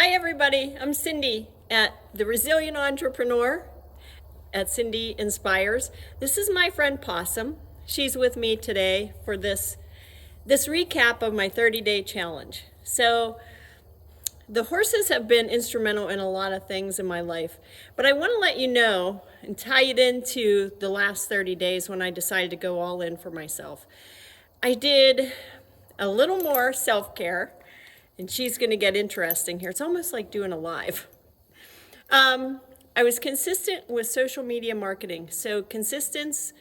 Hi everybody, I'm Cindy at The Resilient Entrepreneur at Cindy Inspires. This is my friend Possum. She's with me today for this recap of my 30-day challenge. So the horses have been instrumental in a lot of things in my life, but I want to let you know and tie it into the last 30 days when I decided to go all in for myself. I did a little more self-care, and she's going to get interesting here. It's almost like doing a live. I was consistent with social media marketing. So consistency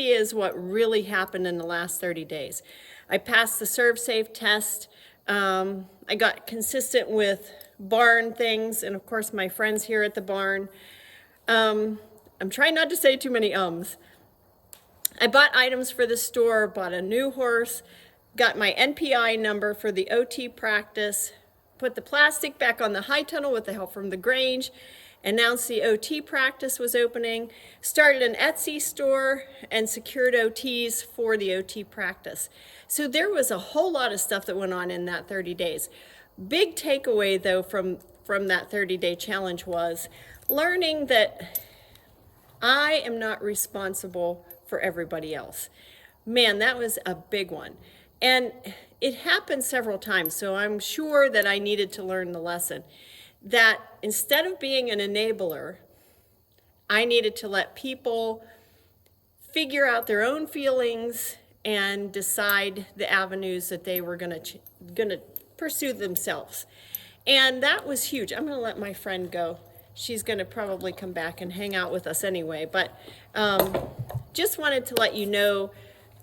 is what really happened in the last 30 days. I passed the ServeSafe test. I got consistent with barn things, and of course my friends here at the barn. I'm trying not to say too many ums. I bought items for the store, bought a new horse, got my NPI number for the OT practice, put the plastic back on the high tunnel with the help from the Grange, announced the OT practice was opening, started an Etsy store, and secured OTs for the OT practice. So there was a whole lot of stuff that went on in that 30 days. Big takeaway though from that 30-day challenge was learning that I am not responsible for everybody else. Man, that was a big one. And it happened several times, so I'm sure that I needed to learn the lesson that instead of being an enabler, I needed to let people figure out their own feelings and decide the avenues that they were gonna pursue themselves. And that was huge. I'm gonna let my friend go. She's gonna probably come back and hang out with us anyway, but just wanted to let you know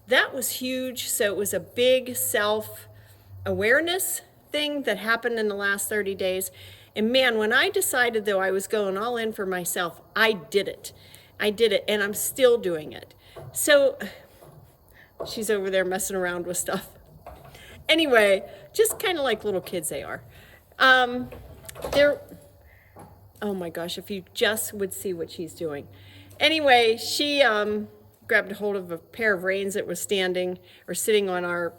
that was huge. So it was a big self-awareness thing that happened in the last 30 days. And man, when I decided though I was going all in for myself, I did it. And I'm still doing it. So she's over there messing around with stuff. Anyway, just kind of like little kids they are. Oh my gosh, if you just would see what she's doing. Anyway, she grabbed a hold of a pair of reins that was standing or sitting on our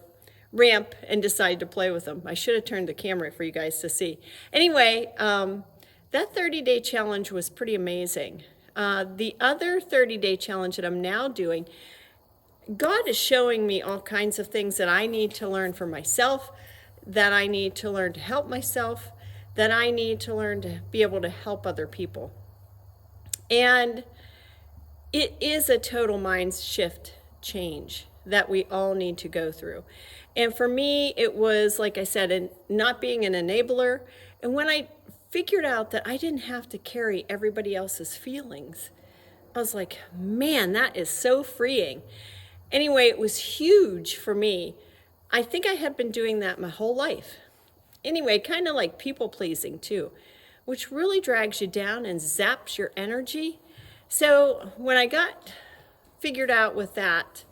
ramp and decided to play with them. I should have turned the camera for you guys to see. Anyway, that 30-day challenge was pretty amazing. The other 30-day challenge that I'm now doing, God is showing me all kinds of things that I need to learn for myself, that I need to learn to help myself, that I need to learn to be able to help other people. And it is a total mind shift change that we all need to go through. And for me, it was, like I said, not being an enabler. And when I figured out that I didn't have to carry everybody else's feelings, I was like, man, that is so freeing. Anyway, it was huge for me. I think I had been doing that my whole life. Anyway, kind of like people pleasing too, which really drags you down and zaps your energy. So when I got figured out with that,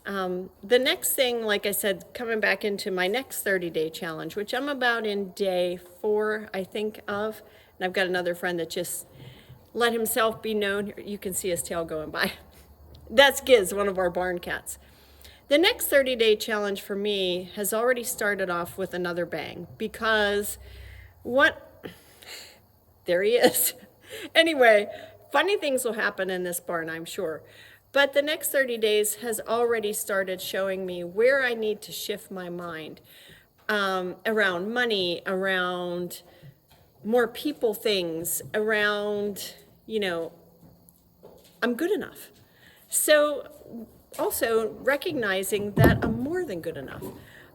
the next thing, like I said, coming back into my next 30-day challenge, which I'm about in day 4, I think of, and I've got another friend that just let himself be known. You can see his tail going by. That's Giz, one of our barn cats. The next 30-day challenge for me has already started off with another bang because there he is. Anyway, funny things will happen in this barn, I'm sure. But the next 30 days has already started showing me where I need to shift my mind around money, around more people things, around, I'm good enough. So also recognizing that I'm more than good enough.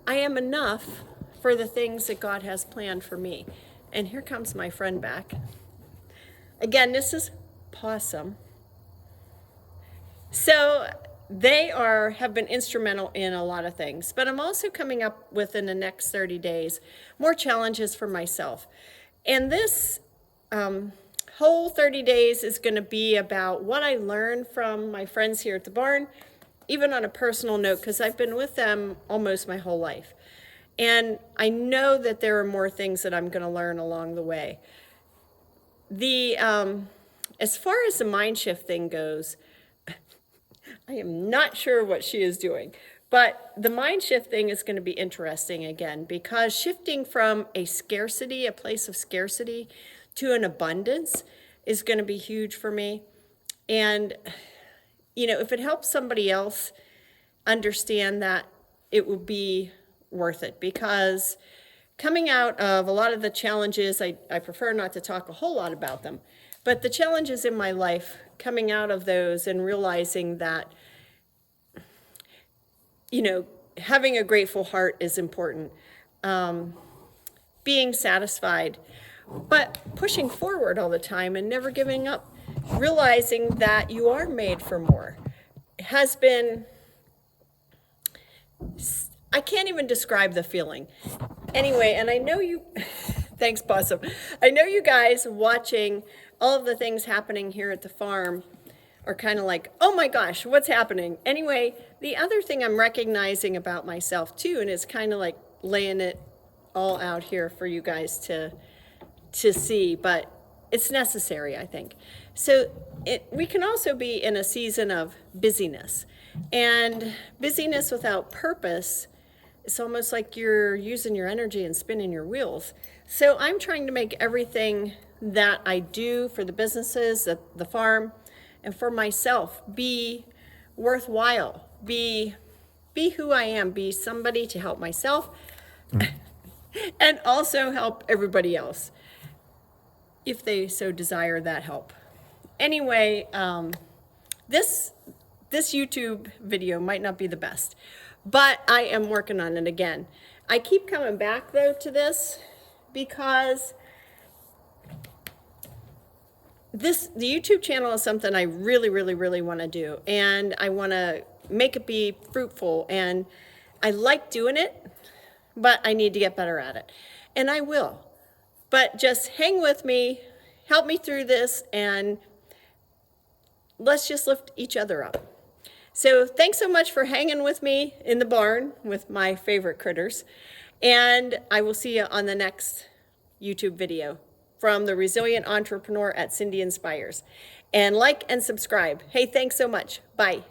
I am enough for the things that God has planned for me. And here comes my friend back. Again, this is Possum. So they have been instrumental in a lot of things, but I'm also coming up with in the next 30 days more challenges for myself. And this whole 30 days is going to be about what I learned from my friends here at the barn, even on a personal note, because I've been with them almost my whole life. And I know that there are more things that I'm going to learn along the way. As far as the mind shift thing goes, I am not sure what she is doing, But the mind shift thing is going to be interesting again, because shifting from a scarcity, a place of scarcity, to an abundance is going to be huge for me. And, if it helps somebody else understand that, it will be worth it, because coming out of a lot of the challenges, I prefer not to talk a whole lot about them, but the challenges in my life, coming out of those and realizing that, having a grateful heart is important, being satisfied, but pushing forward all the time and never giving up, realizing that you are made for more, has been, I can't even describe the feeling. Anyway, and I know you, thanks, Possum. I know you guys watching all of the things happening here at the farm are kind of like, oh my gosh, what's happening? Anyway, the other thing I'm recognizing about myself too, and it's kind of like laying it all out here for you guys to see, but it's necessary, I think. So we can also be in a season of busyness, and busyness without purpose, it's almost like you're using your energy and spinning your wheels. So I'm trying to make everything that I do for the businesses, the farm, and for myself be worthwhile, be who I am, be somebody to help myself and also help everybody else if they so desire that help. Anyway, this YouTube video might not be the best, but I am working on it again. I keep coming back though to this because the YouTube channel is something I really, really, really want to do, and I want to make it be fruitful, and I like doing it, but I need to get better at it, and I will. But just hang with me, help me through this, and let's just lift each other up. So thanks so much for hanging with me in the barn with my favorite critters, and I will see you on the next YouTube video from the Resilient Entrepreneur at Cindy Inspires. And like and subscribe. Hey, thanks so much. Bye.